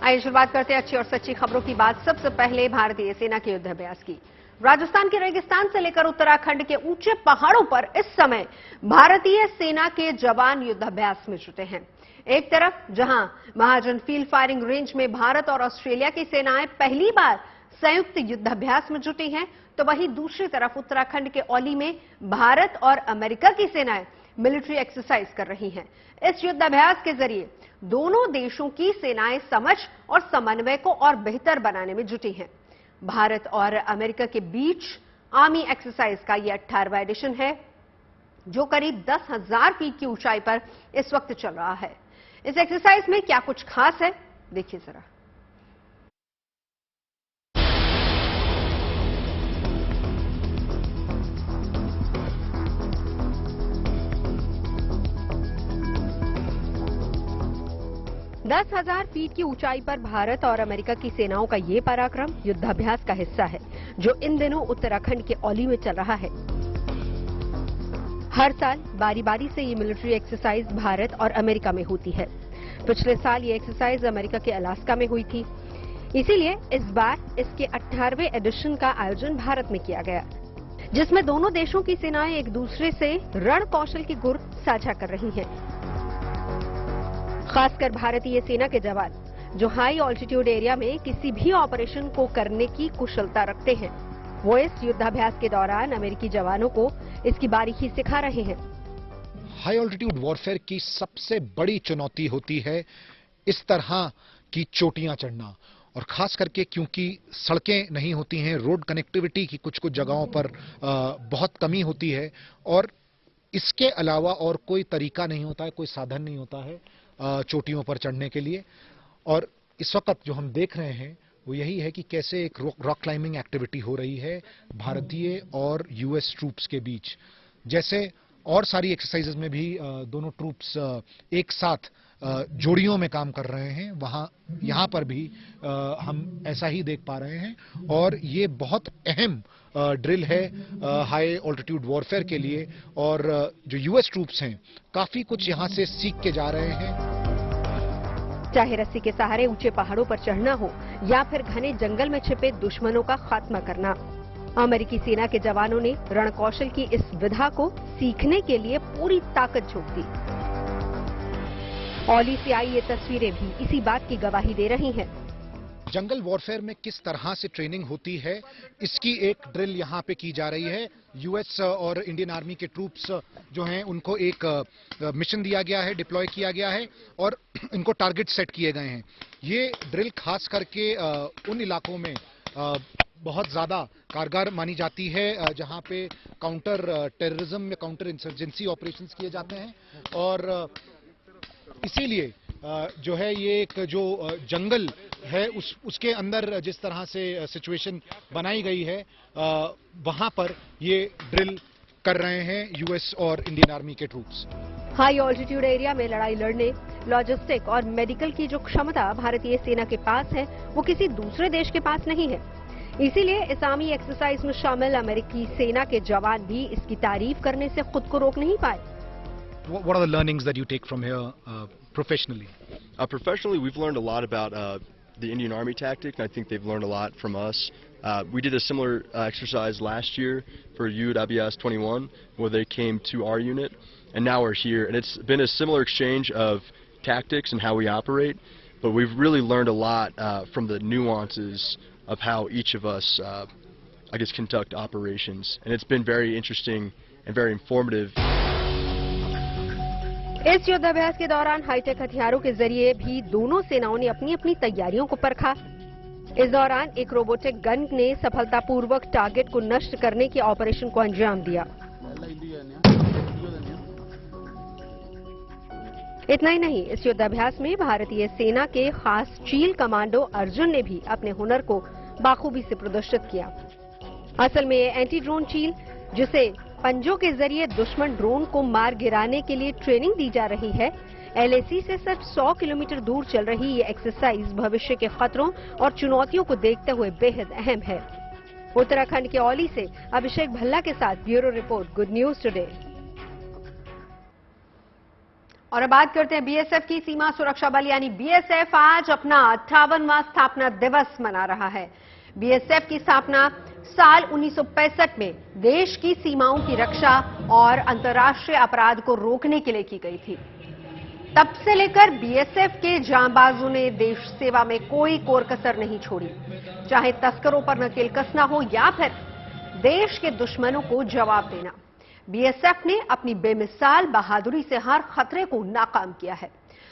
आइए शुरुआत करते हैं अच्छी और सच्ची खबरों की बात। सबसे पहले भारतीय सेना के युद्धाभ्यास की। राजस्थान के रेगिस्तान से लेकर उत्तराखंड के ऊंचे पहाड़ों पर इस समय भारतीय सेना के जवान युद्धाभ्यास में जुटे हैं। एक तरफ जहां महाजन फील्ड फायरिंग रेंज में भारत और ऑस्ट्रेलिया की सेनाएं पहली बार संयुक्त युद्धाभ्यास में जुटी हैं, तो वहीं दूसरी तरफ उत्तराखंड के औली में भारत और अमेरिका की सेनाएं मिलिट्री एक्सरसाइज कर रही हैं। इस युद्धाभ्यास के जरिए दोनों देशों की सेनाएं समझ और समन्वय को और बेहतर बनाने में जुटी हैं। भारत और अमेरिका के बीच आर्मी एक्सरसाइज का यह 18वां एडिशन है, जो करीब 10,000 फीट की ऊंचाई पर इस वक्त चल रहा है। इस एक्सरसाइज में क्या कुछ खास है, देखिए जरा। 10,000 फीट की ऊंचाई पर भारत और अमेरिका की सेनाओं का ये पराक्रम युद्धाभ्यास का हिस्सा है, जो इन दिनों उत्तराखंड के औली में चल रहा है। हर साल बारी बारी से ये मिलिट्री एक्सरसाइज भारत और अमेरिका में होती है। पिछले साल ये एक्सरसाइज अमेरिका के अलास्का में हुई थी, इसीलिए इस बार इसके 18वें एडिशन का आयोजन भारत में किया गया, जिसमें दोनों देशों की सेनाएं एक दूसरे से रण कौशल की गुर साझा कर रही हैं। खासकर भारतीय सेना के जवान, जो हाई ऑल्टीट्यूड एरिया में किसी भी ऑपरेशन को करने की कुशलता रखते हैं, वो इस युद्धाभ्यास के दौरान अमेरिकी जवानों को इसकी बारीकी सिखा रहे हैं। हाई ऑल्टीट्यूड वॉरफेयर की सबसे बड़ी चुनौती होती है इस तरह की चोटियां चढ़ना, और खास करके क्योंकि सड़कें नहीं होती हैं, रोड कनेक्टिविटी की कुछ कुछ जगहों पर बहुत कमी होती है, और इसके अलावा और कोई तरीका नहीं होता है, कोई साधन नहीं होता है चोटियों पर चढ़ने के लिए। और इस वक्त जो हम देख रहे हैं वो यही है कि कैसे एक रॉक क्लाइंबिंग एक्टिविटी हो रही है भारतीय और यूएस ट्रूप्स के बीच। जैसे और सारी एक्सरसाइजेज में भी दोनों ट्रूप्स एक साथ जोड़ियों में काम कर रहे हैं, यहाँ पर भी हम ऐसा ही देख पा रहे हैं। और ये बहुत अहम ड्रिल है हाई ऑल्टीट्यूड वॉरफेयर के लिए, और जो यूएस ट्रूप्स हैं काफी कुछ यहाँ से सीख के जा रहे हैं। चाहे रस्सी के सहारे ऊंचे पहाड़ों पर चढ़ना हो या फिर घने जंगल में छिपे दुश्मनों का खात्मा करना, अमेरिकी सेना के जवानों ने रणकौशल की इस विधा को सीखने के लिए पूरी ताकत झोंक दी। औली से आई ये तस्वीरें भी इसी बात की गवाही दे रही हैं। जंगल वॉरफेयर में किस तरह से ट्रेनिंग होती है, इसकी एक ड्रिल यहाँ पे की जा रही है। यूएस और इंडियन आर्मी के ट्रूप्स जो हैं उनको एक मिशन दिया गया है, डिप्लॉय किया गया है, और इनको टारगेट सेट किए गए हैं। ये ड्रिल खास करके उन इलाकों में बहुत ज्यादा कारगर मानी जाती है जहां पे काउंटर टेररिज्म या काउंटर इंसर्जेंसी ऑपरेशंस किए जाते हैं। और इसीलिए जो है ये एक जो जंगल है उसके अंदर जिस तरह से सिचुएशन बनाई गई है, वहां पर ये ड्रिल कर रहे हैं यूएस और इंडियन आर्मी के ट्रूप्स। हाई ऑल्टीट्यूड एरिया में लड़ाई लड़ने, लॉजिस्टिक और मेडिकल की जो क्षमता भारतीय सेना के पास है, वो किसी दूसरे देश के पास नहीं है। इसीलिए इस आर्मी एक्सरसाइज में शामिल अमेरिकी सेना के जवान भी इसकी तारीफ करने से खुद को रोक नहीं पाए। What are the learnings that you take from here professionally? Professionally, we've learned a lot about the Indian Army tactic, and I think they've learned a lot from us. We did a similar exercise last year for UWS 21, where they came to our unit, and now we're here. And it's been a similar exchange of tactics and how we operate, but we've really learned a lot from the nuances of how each of us, I guess, conduct operations. And it's been very interesting and very informative. इस युद्धाभ्यास के दौरान hi tech हथियारों के जरिए भी दोनों सेनाओं ने अपनी अपनी तैयारियों को परखा। इस दौरान एक रोबोटिक गन ने सफलतापूर्वक टारगेट को नष्ट करने के ऑपरेशन को अंजाम दिया। इतना ही नहीं, इस युद्धाभ्यास में भारतीय सेना के खास चील कमांडो अर्जुन ने भी अपने हुनर को बाखूबी से प्रदर्शित किया। असल में ये एंटी ड्रोन चील, जिसे पंजों के जरिए दुश्मन ड्रोन को मार गिराने के लिए ट्रेनिंग दी जा रही है, एलएसी से सिर्फ 100 किलोमीटर दूर चल रही ये एक्सरसाइज भविष्य के खतरों और चुनौतियों को देखते हुए बेहद अहम है। उत्तराखंड के औली से अभिषेक भल्ला के साथ bureau report, good news today. और अब बात करते हैं बीएसएफ की। सीमा सुरक्षा बल यानी बीएसएफ आज अपना 58वां स्थापना दिवस मना रहा है। बीएसएफ की स्थापना साल 1965 में देश की सीमाओं की रक्षा और अंतर्राष्ट्रीय अपराध को रोकने के लिए की गई थी। तब से लेकर बीएसएफ के जांबाजों ने देश सेवा में कोई कोर कसर नहीं छोड़ी, चाहे तस्करों पर नकेल कसना हो या फिर देश के दुश्मनों को जवाब देना। बीएसएफ ने अपनी बेमिसाल बहादुरी से हर खतरे को नाकाम किया है।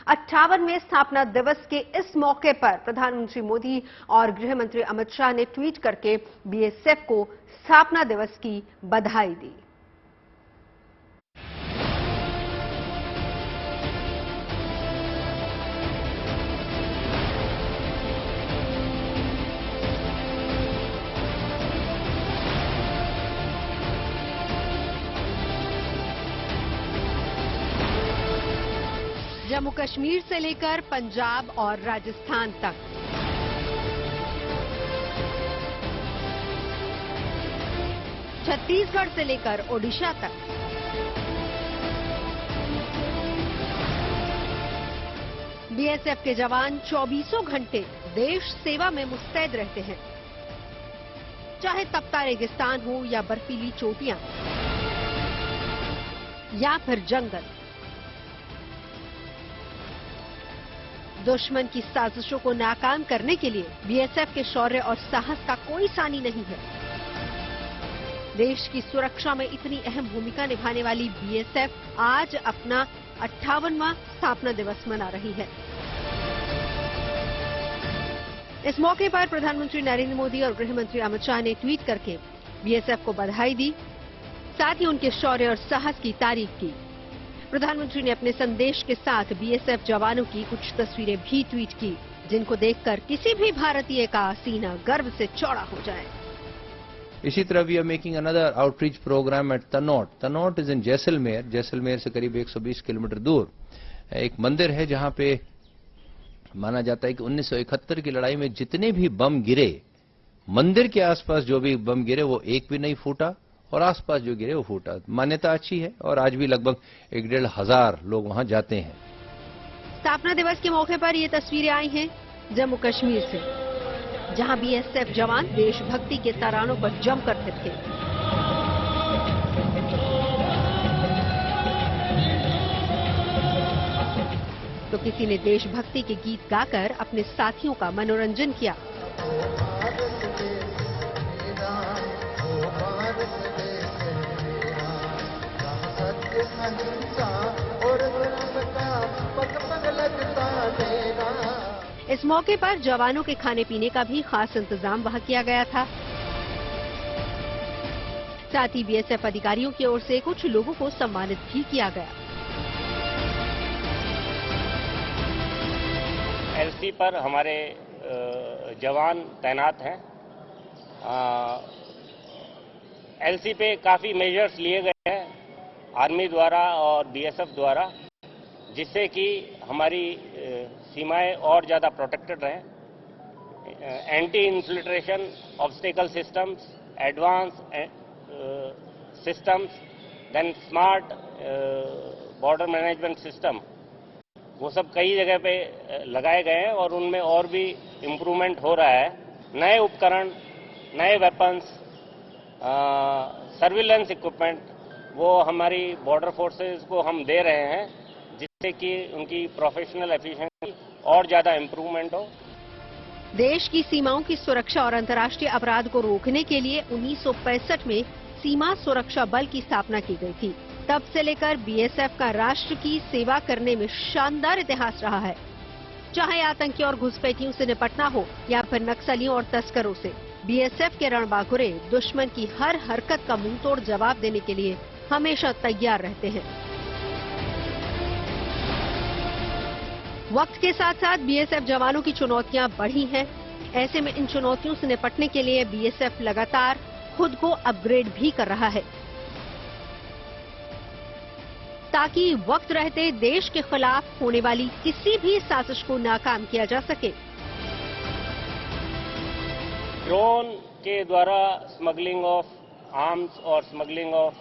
58वें स्थापना दिवस के इस मौके पर प्रधानमंत्री मोदी और गृह मंत्री अमित शाह ने ट्वीट करके बीएसएफ को स्थापना दिवस की बधाई दी। जम्मू कश्मीर से लेकर पंजाब और राजस्थान तक, छत्तीसगढ़ से लेकर ओडिशा तक, बीएसएफ के जवान 24 घंटे देश सेवा में मुस्तैद रहते हैं। चाहे तपता रेगिस्तान हो या बर्फीली चोटियां या फिर जंगल, दुश्मन की साजिशों को नाकाम करने के लिए बीएसएफ के शौर्य और साहस का कोई सानी नहीं है। देश की सुरक्षा में इतनी अहम भूमिका निभाने वाली बीएसएफ आज अपना 58वां स्थापना दिवस मना रही है। इस मौके पर प्रधानमंत्री नरेंद्र मोदी और गृह मंत्री अमित शाह ने ट्वीट करके बीएसएफ को बधाई दी, साथ ही उनके शौर्य और साहस की तारीफ की। प्रधानमंत्री ने अपने संदेश के साथ बीएसएफ जवानों की कुछ तस्वीरें भी ट्वीट की, जिनको देखकर किसी भी भारतीय का सीना गर्व से चौड़ा हो जाए। इसी तरह we are making another outreach programme at Tanot. Tanot is in Jaisalmer. Jaisalmer से करीब 120 किलोमीटर दूर एक मंदिर है जहां पे माना जाता है कि 1971 की लड़ाई में जितने भी बम गिरे, मंदिर के आसपास जो भी बम गिरे वो एक भी नहीं फूटा और आसपास जो गिरे वो फूटा। मान्यता अच्छी है और आज भी लगभग 1-1.5 हजार लोग वहां जाते हैं। स्थापना दिवस के मौके पर ये तस्वीरें आई हैं जम्मू कश्मीर से, जहां बीएसएफ जवान देशभक्ति के तरानों पर जमकर थिरके। तो किसी ने देशभक्ति के गीत गाकर अपने साथियों का मनोरंजन किया। इस मौके पर जवानों के खाने पीने का भी खास इंतजाम वहां किया गया था। साथ ही बीएसएफ अधिकारियों की ओर से कुछ लोगों को सम्मानित भी किया गया। एलसी पर हमारे जवान तैनात हैं। एलसी पे काफी मेजर्स लिए गए हैं आर्मी द्वारा और बीएसएफ द्वारा, जिससे कि हमारी सीमाएं और ज्यादा प्रोटेक्टेड रहें। Anti infiltration obstacle systems, advance systems, then smart border management system, वो सब कई जगह पे लगाए गए हैं और उनमें और भी इम्प्रूवमेंट हो रहा है। नए उपकरण, नए वेपन्स, सर्विलेंस इक्विपमेंट वो हमारी बॉर्डर फोर्सेस को हम दे रहे हैं, जिससे कि उनकी प्रोफेशनल एफिशिएंसी और ज्यादा इम्प्रूवमेंट हो। देश की सीमाओं की सुरक्षा और अंतर्राष्ट्रीय अपराध को रोकने के लिए 1965 में सीमा सुरक्षा बल की स्थापना की गई थी। तब से लेकर बीएसएफ का राष्ट्र की सेवा करने में शानदार इतिहास रहा है। चाहे आतंकी और घुसपैठियों से निपटना हो या फिर नक्सलियों और तस्करों से, बीएसएफ के रणबांकुरे दुश्मन की हर हरकत का मुंहतोड़ जवाब देने के लिए हमेशा तैयार रहते हैं। वक्त के साथ साथ बीएसएफ जवानों की चुनौतियां बढ़ी हैं। ऐसे में इन चुनौतियों से निपटने के लिए बीएसएफ लगातार खुद को अपग्रेड भी कर रहा है, ताकि वक्त रहते देश के खिलाफ होने वाली किसी भी साजिश को नाकाम किया जा सके। ड्रोन के द्वारा स्मगलिंग ऑफ आर्म्स और स्मगलिंग ऑफ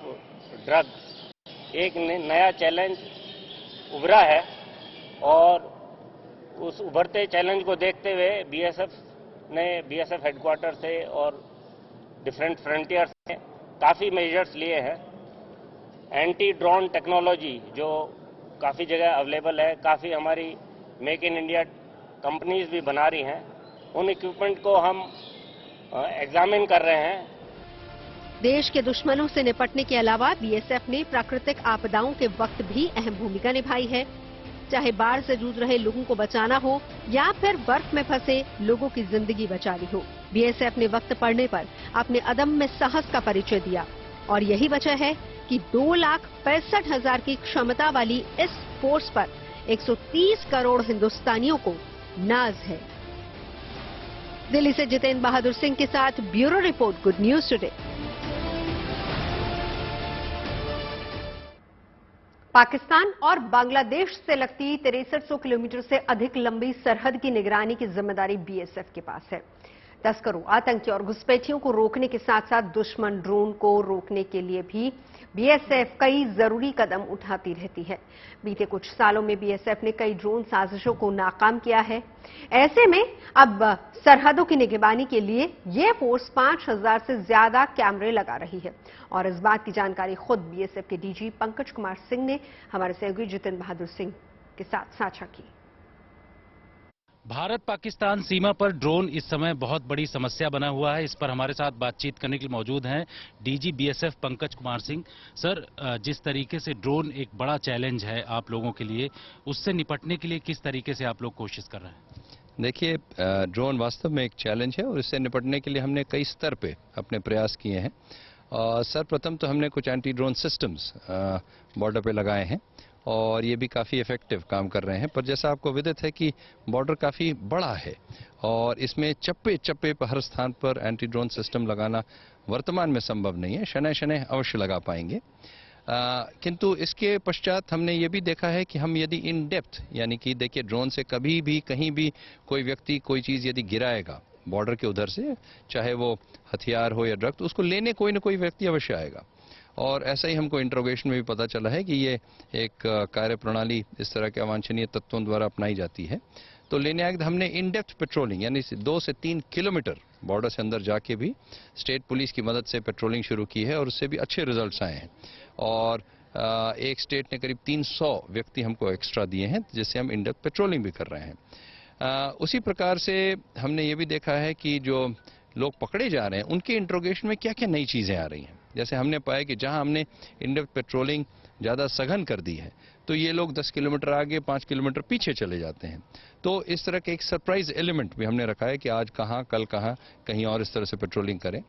ड्रग्स एक नया चैलेंज उभरा है और उस उभरते चैलेंज को देखते हुए बीएसएफ हेडक्वार्टर से और डिफरेंट फ्रंटियर से काफ़ी मेजर्स लिए हैं। एंटी ड्रोन टेक्नोलॉजी जो काफ़ी जगह अवेलेबल है, काफ़ी हमारी मेक इन इंडिया कंपनीज भी बना रही हैं, उन इक्विपमेंट को हम एग्जामिन कर रहे हैं। देश के दुश्मनों से निपटने के अलावा बीएसएफ ने प्राकृतिक आपदाओं के वक्त भी अहम भूमिका निभाई है। चाहे बाढ़ से जूझ रहे लोगों को बचाना हो या फिर बर्फ में फंसे लोगों की जिंदगी बचानी हो, बीएसएफ ने वक्त पड़ने पर अपने अदम्य साहस का परिचय दिया। और यही वजह है कि 2,65,000 की क्षमता वाली इस फोर्स पर 130 करोड़ हिंदुस्तानियों को नाज है। दिल्ली से जितेंद्र बहादुर सिंह के साथ bureau report, good news today. Pakistan और बांग्लादेश से लगती 6300 किलोमीटर से अधिक लंबी सरहद की निगरानी की जिम्मेदारी बीएसएफ के पास है। तस्करों, आतंकी और घुसपैठियों को रोकने के साथ साथ दुश्मन ड्रोन को रोकने के लिए भी बीएसएफ कई जरूरी कदम उठाती रहती है। बीते कुछ सालों में बीएसएफ ने कई ड्रोन साजिशों को नाकाम किया है। ऐसे में अब सरहदों की निगरानी के लिए ये फोर्स 5000 से ज्यादा कैमरे लगा रही है। और इस बात की जानकारी खुद बीएसएफ के डीजी पंकज कुमार सिंह ने हमारे सहयोगी जितेंद्र बहादुर सिंह के साथ साझा की। भारत पाकिस्तान सीमा पर ड्रोन इस समय बहुत बड़ी समस्या बना हुआ है। इस पर हमारे साथ बातचीत करने के लिए मौजूद हैं DG BSF Pankaj Kumar Singh. Sir, जिस तरीके से ड्रोन एक बड़ा चैलेंज है आप लोगों के लिए, उससे निपटने के लिए किस तरीके से आप लोग कोशिश कर रहे हैं? देखिए, ड्रोन वास्तव में एक चैलेंज है और इससे निपटने के लिए हमने कई स्तर पे अपने प्रयास किए हैं। सर्वप्रथम तो हमने कुछ एंटी ड्रोन सिस्टम्स बॉर्डर पे लगाए हैं और ये भी काफ़ी इफेक्टिव काम कर रहे हैं। पर जैसा आपको विदित है कि बॉर्डर काफ़ी बड़ा है और इसमें चप्पे चप्पे पर हर स्थान पर एंटी ड्रोन सिस्टम लगाना वर्तमान में संभव नहीं है। शनय शनय अवश्य लगा पाएंगे। किंतु इसके पश्चात हमने ये भी देखा है कि हम यदि इन डेप्थ, यानी कि देखिए, ड्रोन से कभी भी कहीं भी कोई व्यक्ति कोई चीज़ यदि गिराएगा बॉर्डर के उधर से, चाहे वो हथियार हो या ड्रग, तो उसको लेने कोई ना कोई व्यक्ति अवश्य आएगा। और ऐसा ही हमको इंट्रोगेशन में भी पता चला है कि ये एक कार्य प्रणाली इस तरह के अवांछनीय तत्वों द्वारा अपनाई जाती है। तो लेने आए हमने इन डेप्थ पेट्रोलिंग, यानी 2 से 3 किलोमीटर बॉर्डर से अंदर जाके भी स्टेट पुलिस की मदद से पेट्रोलिंग शुरू की है और उससे भी अच्छे रिजल्ट्स आए हैं। और एक स्टेट ने करीब 300 व्यक्ति हमको एक्स्ट्रा दिए हैं, जिससे हम इन डेप्थ पेट्रोलिंग भी कर रहे हैं। उसी प्रकार से हमने ये भी देखा है कि जो लोग पकड़े जा रहे हैं उनके इंट्रोगेशन में क्या क्या नई चीज़ें आ रही हैं। जैसे हमने पाया कि जहां हमने इन डेप्थ पेट्रोलिंग ज़्यादा सघन कर दी है, तो ये लोग 10 किलोमीटर आगे 5 किलोमीटर पीछे चले जाते हैं। तो इस तरह के एक सरप्राइज एलिमेंट भी हमने रखा है कि आज कहाँ, कल कहाँ, कहीं और इस तरह से पेट्रोलिंग करें।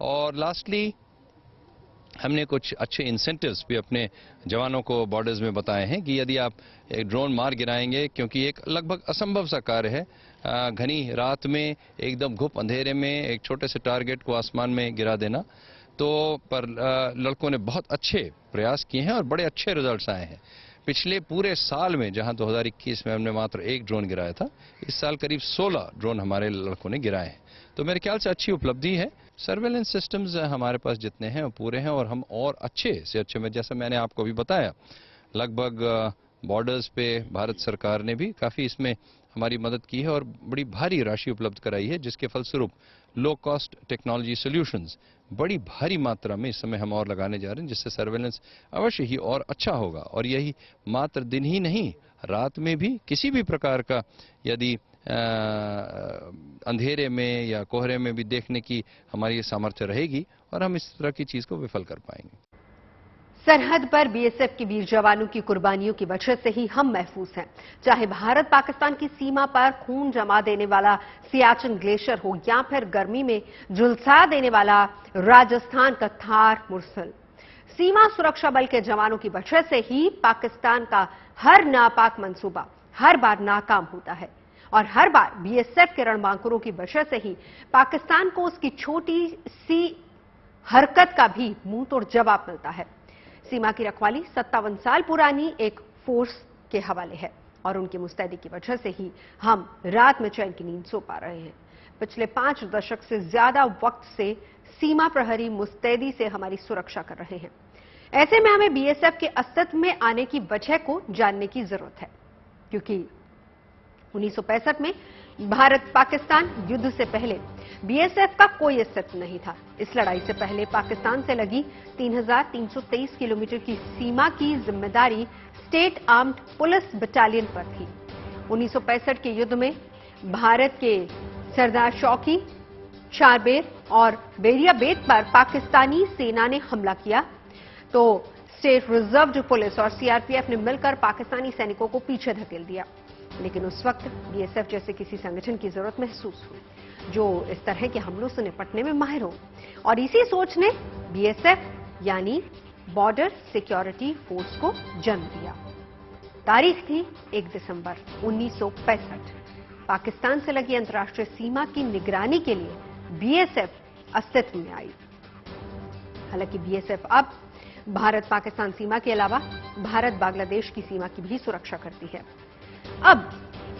और लास्टली हमने कुछ अच्छे इंसेंटिव्स भी अपने जवानों को बॉर्डर्स में बताए हैं कि यदि आप एक ड्रोन मार गिराएंगे, क्योंकि एक लगभग असंभव सा कार्य है घनी रात में एकदम घुप अंधेरे में एक छोटे से टारगेट को आसमान में गिरा देना, तो पर लड़कों ने बहुत अच्छे प्रयास किए हैं और बड़े अच्छे रिजल्ट्स आए हैं। पिछले पूरे साल में, जहां 2021 में हमने मात्र 1 ड्रोन गिराया था, इस साल करीब 16 ड्रोन हमारे लड़कों ने गिराए हैं। तो मेरे ख्याल से अच्छी उपलब्धि है। सर्वेलेंस सिस्टम्स हमारे पास जितने हैं वो पूरे हैं और हम और अच्छे से अच्छे में, जैसा मैंने आपको भी बताया, लगभग बॉर्डर्स पे भारत सरकार ने भी काफ़ी इसमें हमारी मदद की है और बड़ी भारी राशि उपलब्ध कराई है, जिसके फलस्वरूप लो कॉस्ट टेक्नोलॉजी सॉल्यूशंस बड़ी भारी मात्रा में इस समय हम और लगाने जा रहे हैं, जिससे सर्वेलेंस अवश्य ही और अच्छा होगा। और यही मात्र दिन ही नहीं, रात में भी किसी भी प्रकार का यदि अंधेरे में या कोहरे में भी देखने की हमारी सामर्थ्य रहेगी और हम इस तरह की चीज को विफल कर पाएंगे। सरहद पर बीएसएफ के वीर जवानों की कुर्बानियों की वजह से ही हम महफूज हैं। चाहे भारत पाकिस्तान की सीमा पर खून जमा देने वाला सियाचिन ग्लेशियर हो या फिर गर्मी में झुलसा देने वाला राजस्थान का थार मुरसल, सीमा सुरक्षा बल के जवानों की वजह से ही पाकिस्तान का हर नापाक मंसूबा हर बार नाकाम होता है और हर बार बीएसएफ के रणबांकुरों की वजह से ही पाकिस्तान को उसकी छोटी सी हरकत का भी मुंह तोड़ जवाब मिलता है। सीमा की रखवाली 57 साल पुरानी एक फोर्स के हवाले है और उनकी मुस्तैदी की वजह से ही हम रात में चैन की नींद सो पा रहे हैं। पिछले 5 दशक से ज्यादा वक्त से सीमा प्रहरी मुस्तैदी से हमारी सुरक्षा कर रहे हैं। ऐसे में हमें बीएसएफ के अस्तित्व में आने की वजह को जानने की जरूरत है, क्योंकि 1965 में भारत पाकिस्तान युद्ध से पहले बीएसएफ का कोई अस्तित्व नहीं था। इस लड़ाई से पहले पाकिस्तान से लगी 3,323 किलोमीटर की सीमा की जिम्मेदारी स्टेट आर्म्ड पुलिस बटालियन पर थी। 1965 के युद्ध में भारत के सरदार शौकी, चारबेर और बेरिया बेट पर पाकिस्तानी सेना ने हमला किया तो स्टेट रिजर्व पुलिस और सीआरपीएफ ने मिलकर पाकिस्तानी सैनिकों को पीछे धकेल दिया। लेकिन उस वक्त बीएसएफ जैसे किसी संगठन की जरूरत महसूस हुई जो इस तरह के हमलों से निपटने में माहिर हो, और इसी सोच ने बीएसएफ यानी बॉर्डर सिक्योरिटी फोर्स को जन्म दिया। तारीख थी 1 दिसंबर 1965। पाकिस्तान से लगी अंतर्राष्ट्रीय सीमा की निगरानी के लिए बीएसएफ अस्तित्व में आई। हालांकि बीएसएफ अब भारत पाकिस्तान सीमा के अलावा भारत बांग्लादेश की सीमा की भी सुरक्षा करती है। अब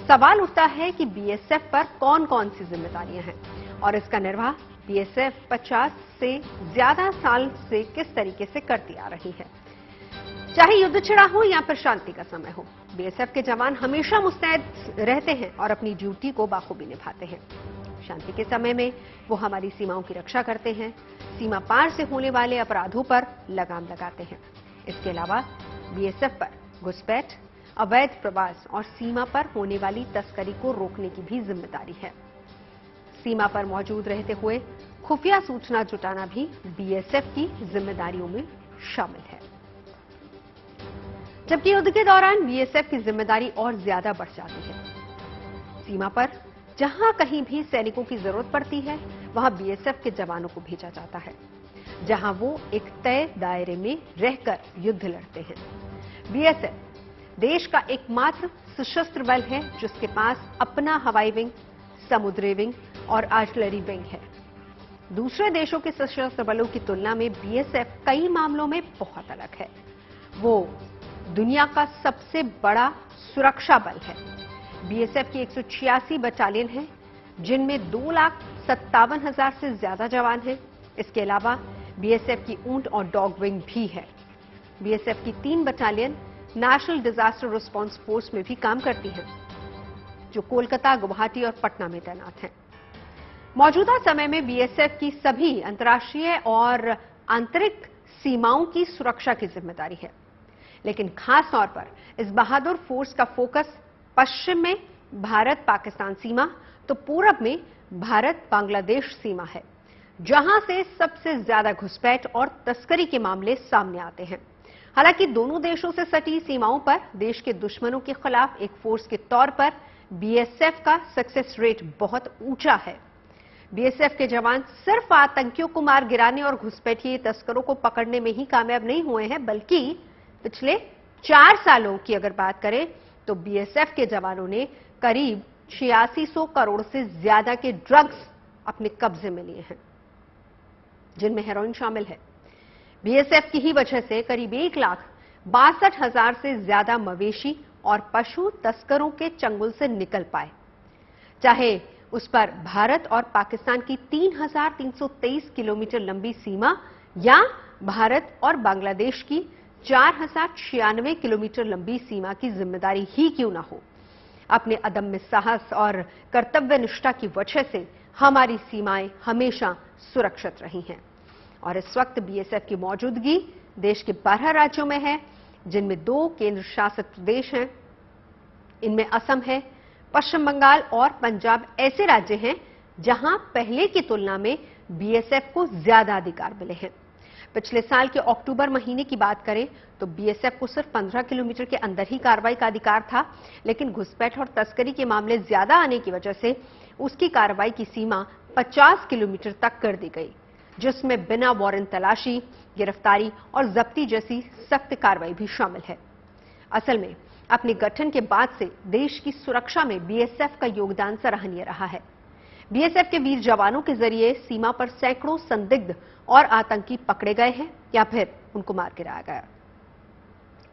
सवाल उठता है कि बीएसएफ पर कौन कौन सी जिम्मेदारियां हैं और इसका निर्वाह बीएसएफ 50 से ज्यादा साल से किस तरीके से करती आ रही है। चाहे युद्ध छिड़ा हो या फिर शांति का समय हो, बीएसएफ के जवान हमेशा मुस्तैद रहते हैं और अपनी ड्यूटी को बाखूबी निभाते हैं। शांति के समय में वो हमारी सीमाओं की रक्षा करते हैं, सीमा पार से होने वाले अपराधों पर लगाम लगाते हैं। इसके अलावा बीएसएफ पर घुसपैठ, अवैध प्रवास और सीमा पर होने वाली तस्करी को रोकने की भी जिम्मेदारी है। सीमा पर मौजूद रहते हुए खुफिया सूचना जुटाना भी बीएसएफ की जिम्मेदारियों में शामिल है। जबकि युद्ध के दौरान बीएसएफ की जिम्मेदारी और ज्यादा बढ़ जाती है। सीमा पर जहां कहीं भी सैनिकों की जरूरत पड़ती है वहां बीएसएफ के जवानों को भेजा जाता है, जहां वो एक तय दायरे में रहकर युद्ध लड़ते हैं। बीएसएफ देश का एकमात्र सशस्त्र बल है जिसके पास अपना हवाई विंग, समुद्री विंग और आर्टिलरी विंग है। दूसरे देशों के सशस्त्र बलों की तुलना में बीएसएफ कई मामलों में बहुत अलग है। वो दुनिया का सबसे बड़ा सुरक्षा बल है। बीएसएफ की 186 बटालियन है जिनमें 2,57,000 से ज्यादा जवान हैं। इसके अलावा बीएसएफ की ऊंट और डॉग विंग भी है। बीएसएफ की 3 battalion national disaster response force में भी काम करती हैं, जो कोलकाता, गुवाहाटी और पटना में तैनात हैं। मौजूदा समय में बीएसएफ की सभी अंतर्राष्ट्रीय और आंतरिक सीमाओं की सुरक्षा की जिम्मेदारी है, लेकिन खास तौर पर इस बहादुर फोर्स का फोकस पश्चिम में भारत पाकिस्तान सीमा तो पूरब में भारत बांग्लादेश सीमा है, जहां से सबसे ज्यादा घुसपैठ और तस्करी के मामले सामने आते हैं। हालांकि दोनों देशों से सटी सीमाओं पर देश के दुश्मनों के खिलाफ एक फोर्स के तौर पर बीएसएफ का सक्सेस रेट बहुत ऊंचा है। बीएसएफ के जवान सिर्फ आतंकियों को मार गिराने और घुसपैठिए तस्करों को पकड़ने में ही कामयाब नहीं हुए हैं, बल्कि पिछले 4 सालों की अगर बात करें तो बीएसएफ के जवानों ने करीब 8600 करोड़ से ज्यादा के ड्रग्स अपने कब्जे में लिए हैं, जिनमें हेरोइन शामिल है। बीएसएफ की ही वजह से करीब 1,62,000 से ज्यादा मवेशी और पशु तस्करों के चंगुल से निकल पाए, चाहे उस पर भारत और पाकिस्तान की 3,323 किलोमीटर लंबी सीमा या भारत और बांग्लादेश की 4,096 किलोमीटर लंबी सीमा की जिम्मेदारी ही क्यों ना हो। अपने अदम्य साहस और कर्तव्य निष्ठा की वजह से हमारी सीमाएं हमेशा सुरक्षित रही हैं और इस वक्त बीएसएफ की मौजूदगी देश के 12 राज्यों में है, जिनमें 2 केंद्र शासित प्रदेश हैं। इनमें असम है, पश्चिम बंगाल और पंजाब ऐसे राज्य हैं जहां पहले की तुलना में बीएसएफ को ज्यादा अधिकार मिले हैं। पिछले साल के अक्टूबर महीने की बात करें तो बीएसएफ को सिर्फ 15 किलोमीटर के अंदर ही कार्रवाई का अधिकार था, लेकिन घुसपैठ और तस्करी के मामले ज्यादा आने की वजह से उसकी कार्रवाई की सीमा 50 किलोमीटर तक कर दी गई, जिसमें बिना वारंट तलाशी, गिरफ्तारी और जब्ती जैसी सख्त कार्रवाई भी शामिल है। असल में अपने गठन के बाद से देश की सुरक्षा में बीएसएफ का योगदान सराहनीय रहा है। बीएसएफ के वीर जवानों के जरिए सीमा पर सैकड़ों संदिग्ध और आतंकी पकड़े गए हैं या फिर उनको मार गिराया गया।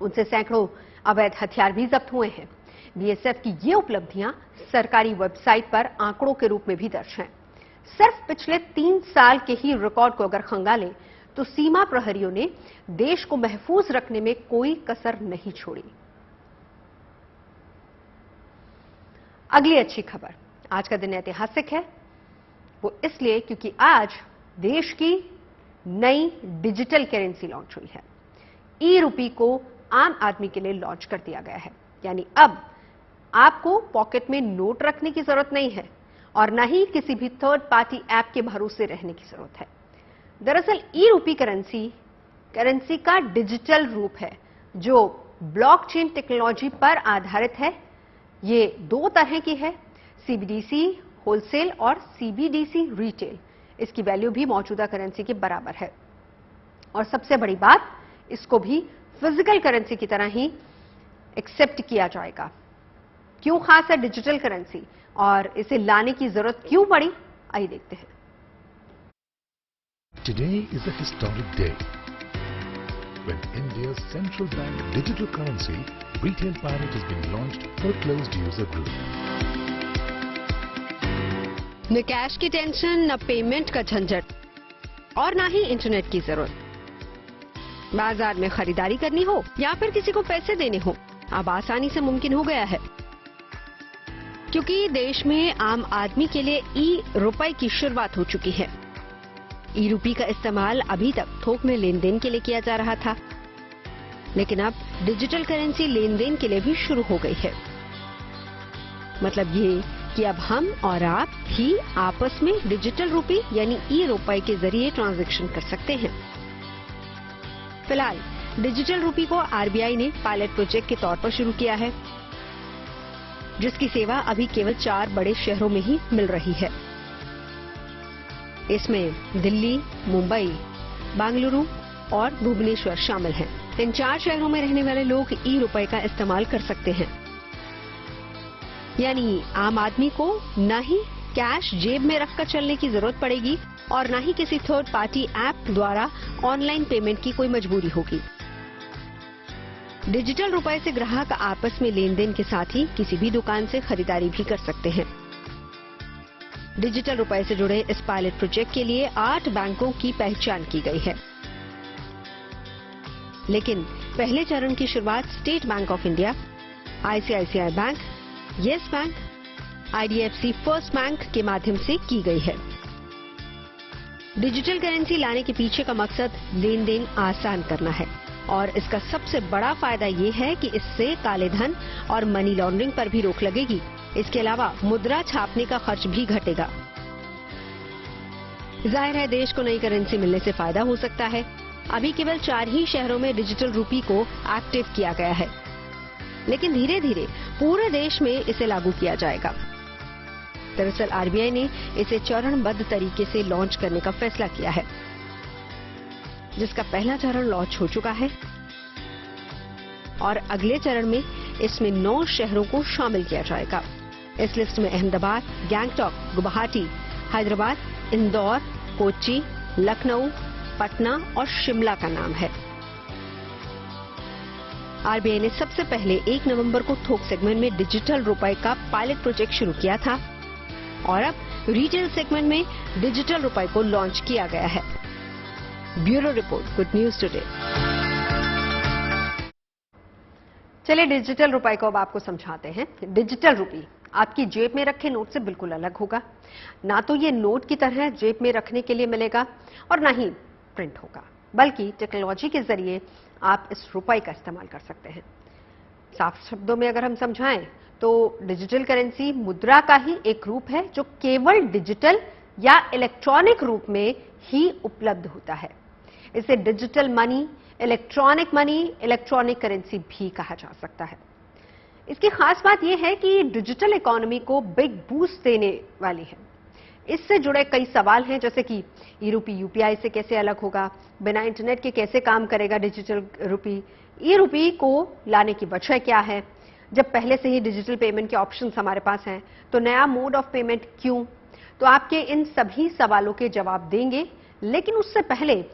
उनसे सैकड़ों अवैध हथियार भी जब्त हुए हैं। बीएसएफ की ये उपलब्धियां सरकारी वेबसाइट पर आंकड़ों के रूप में भी दर्ज हैं। सिर्फ पिछले 3 साल के ही रिकॉर्ड को अगर खंगालें तो सीमा प्रहरियों ने देश को महफूज रखने में कोई कसर नहीं छोड़ी। अगली अच्छी खबर, आज का दिन ऐतिहासिक है, वो इसलिए क्योंकि आज देश की नई डिजिटल करेंसी लॉन्च हुई है। ई रूपी को आम आदमी के लिए लॉन्च कर दिया गया है, यानी अब आपको पॉकेट में नोट रखने की जरूरत नहीं है और न ही किसी भी थर्ड पार्टी ऐप के भरोसे रहने की जरूरत है। दरअसल ई रूपी करेंसी का डिजिटल रूप है जो ब्लॉकचेन टेक्नोलॉजी पर आधारित है। ये दो तरह की है, सीबीडीसी होलसेल और सीबीडीसी रिटेल। इसकी वैल्यू भी मौजूदा करेंसी के बराबर है और सबसे बड़ी बात, इसको भी फिजिकल करेंसी की तरह ही एक्सेप्ट किया जाएगा। क्यों खास है डिजिटल करेंसी और इसे लाने की जरूरत क्यों पड़ी, आइए देखते हैं। Today is a historic day when India's central bank digital currency Retail Pilot has been launched for a closed user group. न कैश की टेंशन, न पेमेंट का झंझट और न ही इंटरनेट की जरूरत। बाजार में खरीदारी करनी हो या फिर किसी को पैसे देने हो, अब आसानी से मुमकिन हो गया है, क्योंकि देश में आम आदमी के लिए ई रुपए की शुरुआत हो चुकी है। ई रूपी का इस्तेमाल अभी तक थोक में लेन देन के लिए किया जा रहा था, लेकिन अब डिजिटल करेंसी लेन देन के लिए भी शुरू हो गई है। मतलब ये कि अब हम और आप ही आपस में डिजिटल रूपी यानी ई रुपए के जरिए ट्रांजैक्शन कर सकते हैं। फिलहाल डिजिटल रूपी को आरबीआई ने पायलट प्रोजेक्ट के तौर पर शुरू किया है, जिसकी सेवा अभी केवल 4 बड़े शहरों में ही मिल रही है। इसमें दिल्ली, मुंबई, बेंगलुरु और भुवनेश्वर शामिल हैं। इन 4 शहरों में रहने वाले लोग ई रुपए का इस्तेमाल कर सकते हैं, यानी आम आदमी को न ही कैश जेब में रखकर चलने की जरूरत पड़ेगी और न ही किसी थर्ड पार्टी ऐप द्वारा ऑनलाइन पेमेंट की कोई मजबूरी होगी। डिजिटल रुपए से ग्राहक आपस में लेन देन के साथ ही किसी भी दुकान से खरीदारी भी कर सकते हैं। डिजिटल रुपए से जुड़े इस पायलट प्रोजेक्ट के लिए 8 बैंकों की पहचान की गई है, लेकिन पहले चरण की शुरुआत state bank of India, ICICI bank, yes bank, IDFC first bank के माध्यम से की गई है। डिजिटल करेंसी लाने के पीछे का मकसद लेन देन आसान करना है और इसका सबसे बड़ा फायदा ये है कि इससे काले धन और मनी लॉन्ड्रिंग पर भी रोक लगेगी। इसके अलावा मुद्रा छापने का खर्च भी घटेगा। जाहिर है देश को नई करेंसी मिलने से फायदा हो सकता है। अभी केवल 4 ही शहरों में डिजिटल रूपी को एक्टिव किया गया है, लेकिन धीरे धीरे पूरे देश में इसे लागू किया जाएगा। दरअसल आरबीआई ने इसे चरणबद्ध तरीके से लॉन्च करने का फैसला किया है, जिसका पहला चरण लॉन्च हो चुका है और अगले चरण में इसमें 9 शहरों को शामिल किया जाएगा। इस लिस्ट में अहमदाबाद, गैंगटॉक, गुवाहाटी, हैदराबाद, इंदौर, कोच्चि, लखनऊ, पटना और शिमला का नाम है। आरबीआई ने सबसे पहले 1 नवंबर को थोक सेगमेंट में डिजिटल रुपए का पायलट प्रोजेक्ट शुरू किया था और अब रिटेल सेगमेंट में डिजिटल रुपए को लॉन्च किया गया है। Bureau report, good news today. चलिए डिजिटल रुपए को अब आपको समझाते हैं। डिजिटल रुपी आपकी जेब में रखे नोट से बिल्कुल अलग होगा। ना तो ये नोट की तरह जेब में रखने के लिए मिलेगा और ना ही प्रिंट होगा, बल्कि टेक्नोलॉजी के जरिए आप इस रुपए का इस्तेमाल कर सकते हैं। साफ शब्दों में अगर हम समझाएं तो डिजिटल करेंसी मुद्रा का ही एक रूप है जो केवल डिजिटल या इलेक्ट्रॉनिक रूप में ही उपलब्ध होता है। इसे डिजिटल मनी, इलेक्ट्रॉनिक करेंसी भी कहा जा सकता है। इसकी खास बात यह है कि डिजिटल इकोनॉमी को बिग बूस्ट देने वाली है। इससे जुड़े कई सवाल हैं, जैसे कि ई रूपी यूपीआई से कैसे अलग होगा, बिना इंटरनेट के कैसे काम करेगा डिजिटल रूपी, ई रूपी को लाने की वजह क्या है, जब पहले से ही डिजिटल पेमेंट के ऑप्शंस हमारे पास हैं तो नया मोड ऑफ पेमेंट क्यों। तो आपके इन सभी सवालों के जवाब देंगे, लेकिन उससे पहले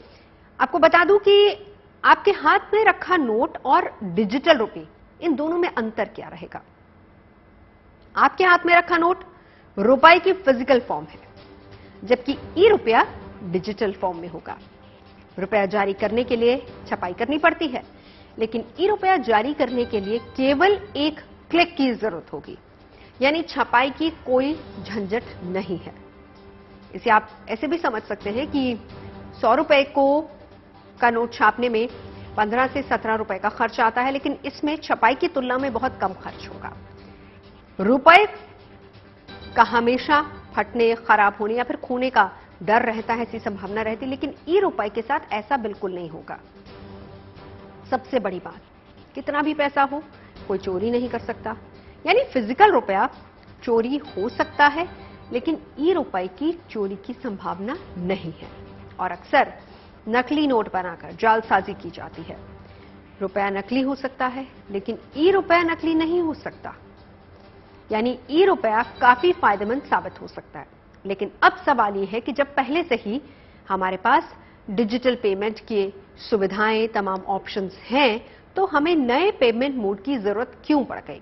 आपको बता दूं कि आपके हाथ में रखा नोट और डिजिटल रुपी, इन दोनों में अंतर क्या रहेगा। आपके हाथ में रखा नोट रुपए की फिजिकल फॉर्म है, जबकि ई रुपया डिजिटल फॉर्म में होगा। रुपया जारी करने के लिए छपाई करनी पड़ती है, लेकिन ई-रुपया जारी करने के लिए केवल एक क्लिक की जरूरत होगी, यानी छपाई की कोई झंझट नहीं है। इसे आप ऐसे भी समझ सकते हैं कि 100 रुपए का नोट छापने में 15 से 17 रुपए का खर्च आता है, लेकिन इसमें छपाई की तुलना में बहुत कम खर्च होगा। रुपए का हमेशा फटने, खराब होने या फिर खोने का डर रहता है, ऐसी संभावना रहती है, लेकिन ई-रुपए के साथ ऐसा बिल्कुल नहीं होगा। सबसे बड़ी बात, कितना भी पैसा हो कोई चोरी नहीं कर सकता, यानी फिजिकल रुपया चोरी हो सकता है, लेकिन ई-रुपए की चोरी की संभावना नहीं है। और अक्सर नकली नोट बनाकर जालसाजी की जाती है। रुपया नकली हो सकता है, लेकिन ई-रुपया नकली नहीं हो सकता, यानी ई-रुपया काफी फायदेमंद साबित हो सकता है। लेकिन अब सवाल यह है कि जब पहले से ही हमारे पास डिजिटल पेमेंट की सुविधाएं, तमाम ऑप्शंस हैं, तो हमें नए पेमेंट मोड की जरूरत क्यों पड़ गई?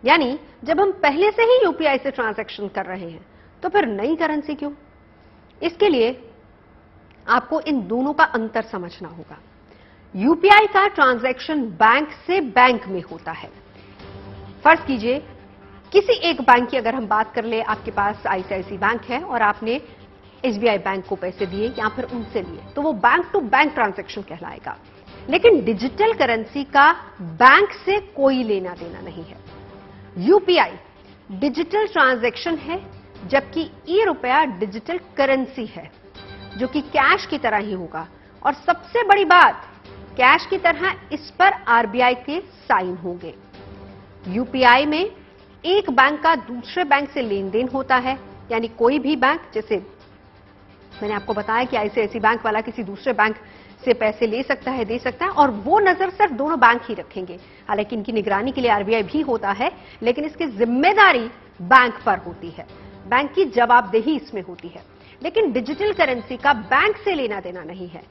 यानी जब हम पहले से ही यूपीआई से ट्रांजैक्शन कर रहे हैं, तो फिर नई करेंसी क्यों? इसके लिए आपको इन दोनों का अंतर समझना होगा। यूपीआई का ट्रांजैक्शन बैंक से बैंक में होता है। फर्ज कीजिए किसी एक बैंक की अगर हम बात कर ले, आपके पास आईसीआईसी बैंक है और आपने एसबीआई बैंक को पैसे दिए या फिर उनसे लिए, तो वो बैंक टू बैंक ट्रांजैक्शन कहलाएगा। लेकिन डिजिटल करेंसी का बैंक से कोई लेना देना नहीं है। यूपीआई डिजिटल ट्रांजैक्शन है, जबकि ई-रुपया डिजिटल करेंसी है, जो कि कैश की तरह ही होगा। और सबसे बड़ी बात, कैश की तरह इस पर आरबीआई के साइन होंगे। यूपीआई में एक बैंक का दूसरे बैंक से लेन देन होता है, यानी कोई भी बैंक, जैसे मैंने आपको बताया कि आईसीआईसी बैंक वाला किसी दूसरे बैंक से पैसे ले सकता है, दे सकता है, और वो नजर सिर्फ दोनों बैंक ही रखेंगे। हालांकि इनकी निगरानी के लिए आरबीआई भी होता है, लेकिन इसकी जिम्मेदारी बैंक पर होती है, बैंक की जवाबदेही इसमें होती है। लेकिन डिजिटल करेंसी का बैंक से लेना देना नहीं है,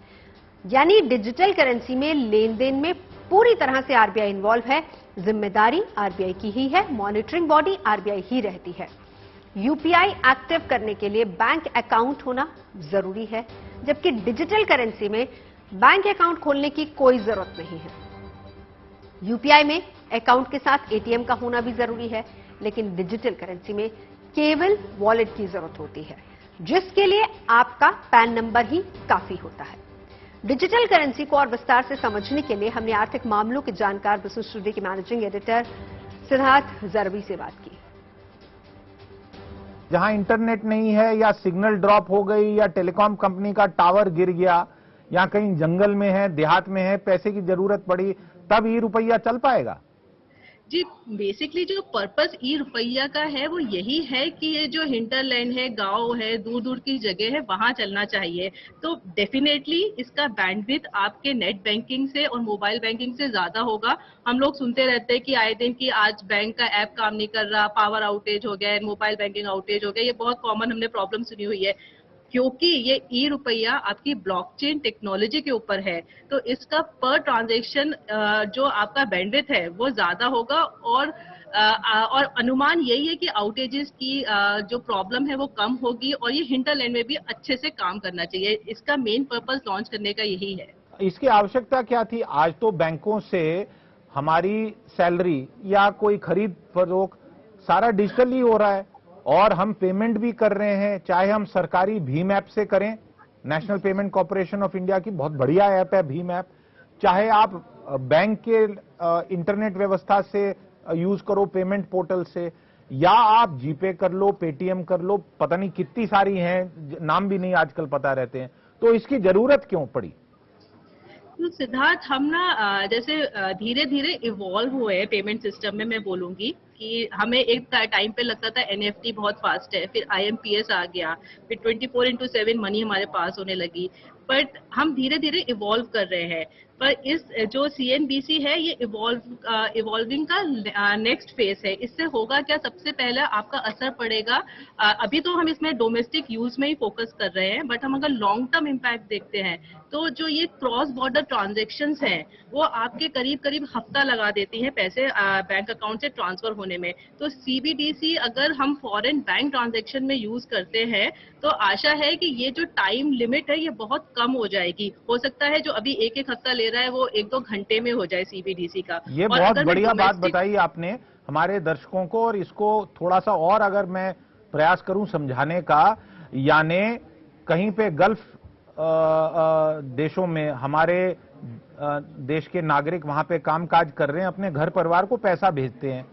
यानी डिजिटल करेंसी में लेन देन में पूरी तरह से आरबीआई इन्वॉल्व है, जिम्मेदारी आरबीआई की ही है, मॉनिटरिंग बॉडी आरबीआई ही रहती है। यूपीआई एक्टिव करने के लिए बैंक अकाउंट होना जरूरी है, जबकि डिजिटल करेंसी में बैंक अकाउंट खोलने की कोई जरूरत नहीं है। यूपीआई में अकाउंट के साथ एटीएम का होना भी जरूरी है, लेकिन डिजिटल करेंसी में केवल वॉलेट की जरूरत होती है, जिसके लिए आपका पैन नंबर ही काफी होता है। डिजिटल करेंसी को और विस्तार से समझने के लिए हमने आर्थिक मामलों के जानकार बिजनेस टुडे के मैनेजिंग एडिटर सिद्धार्थ जरबी से बात की। जहां इंटरनेट नहीं है, या सिग्नल ड्रॉप हो गई, या टेलीकॉम कंपनी का टावर गिर गया, या कहीं जंगल में है, देहात में है, पैसे की जरूरत पड़ी, तब ई-रुपया चल पाएगा? जी, बेसिकली जो पर्पस ई-रुपया का है वो यही है कि ये जो हिंटरलैंड है, गांव है, दूर दूर की जगह है, वहां चलना चाहिए। तो डेफिनेटली इसका बैंडविड्थ आपके नेट बैंकिंग से और मोबाइल बैंकिंग से ज्यादा होगा। हम लोग सुनते रहते हैं कि आए दिन कि आज बैंक का ऐप काम नहीं कर रहा, पावर आउटेज हो गया, मोबाइल बैंकिंग आउटेज हो गया। ये बहुत कॉमन हमने प्रॉब्लम सुनी हुई है, क्योंकि ये ई-रुपया आपकी ब्लॉकचेन टेक्नोलॉजी के ऊपर है, तो इसका पर ट्रांजैक्शन जो आपका बैंडविड्थ है वो ज्यादा होगा। और अनुमान यही है कि आउटेजेस की जो प्रॉब्लम है वो कम होगी, और ये हिंटरलैंड में भी अच्छे से काम करना चाहिए। इसका मेन पर्पस लॉन्च करने का यही है। इसकी आवश्यकता क्या थी? आज तो बैंकों से हमारी सैलरी या कोई खरीद फरोख्त सारा डिजिटल ही हो रहा है, और हम पेमेंट भी कर रहे हैं, चाहे हम सरकारी भीम ऐप से करें, national payment corporation of India की बहुत बढ़िया ऐप है भीम ऐप, चाहे आप बैंक के इंटरनेट व्यवस्था से यूज करो पेमेंट पोर्टल से, या आप जीपे कर लो, पेटीएम कर लो, पता नहीं कितनी सारी हैं, नाम भी नहीं आजकल पता रहते हैं। तो इसकी जरूरत क्यों पड़ी? तो सिद्धार्थ, हम ना जैसे धीरे धीरे इवॉल्व हुए पेमेंट सिस्टम में, मैं बोलूंगी कि हमें एक टाइम पे लगता था एनएफटी बहुत फास्ट है, फिर आईएमपीएस आ गया, फिर 24/7 मनी हमारे पास होने लगी। बट हम धीरे धीरे इवॉल्व कर रहे हैं। पर इस जो सीएनबीसी है ये इवॉल्विंग का नेक्स्ट फेज है। इससे होगा क्या, सबसे पहले आपका असर पड़ेगा, अभी तो हम इसमें डोमेस्टिक यूज में ही फोकस कर रहे हैं, बट हम अगर लॉन्ग टर्म इम्पैक्ट देखते हैं तो जो ये क्रॉस बॉर्डर ट्रांजैक्शंस हैं वो आपके करीब करीब हफ्ता लगा देती हैं पैसे बैंक अकाउंट से ट्रांसफर होने में। तो सीबीडीसी अगर हम फॉरेन बैंक ट्रांजैक्शन में यूज करते हैं तो आशा है कि ये जो टाइम लिमिट है ये बहुत कम हो जाएगी। हो सकता है जो अभी एक एक हफ्ता ले रहा है वो 1-2 घंटे में हो जाए सीबीडीसी का। ये और बहुत अगर मैं बढ़िया बात domestic- बताई आपने हमारे दर्शकों को, और इसको थोड़ा सा और अगर मैं प्रयास करूं समझाने का, यानी कहीं पे गल्फ देशों में हमारे देश के नागरिक वहां पे कामकाज कर रहे हैं, अपने घर परिवार को पैसा भेजते हैं,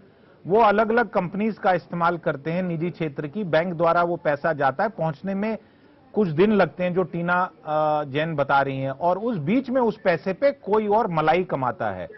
वो अलग अलग कंपनीज का इस्तेमाल करते हैं, निजी क्षेत्र की, बैंक द्वारा वो पैसा जाता है, पहुंचने में कुछ दिन लगते हैं, जो टीना जैन बता रही हैं, और उस बीच में उस पैसे पे कोई और मलाई कमाता है।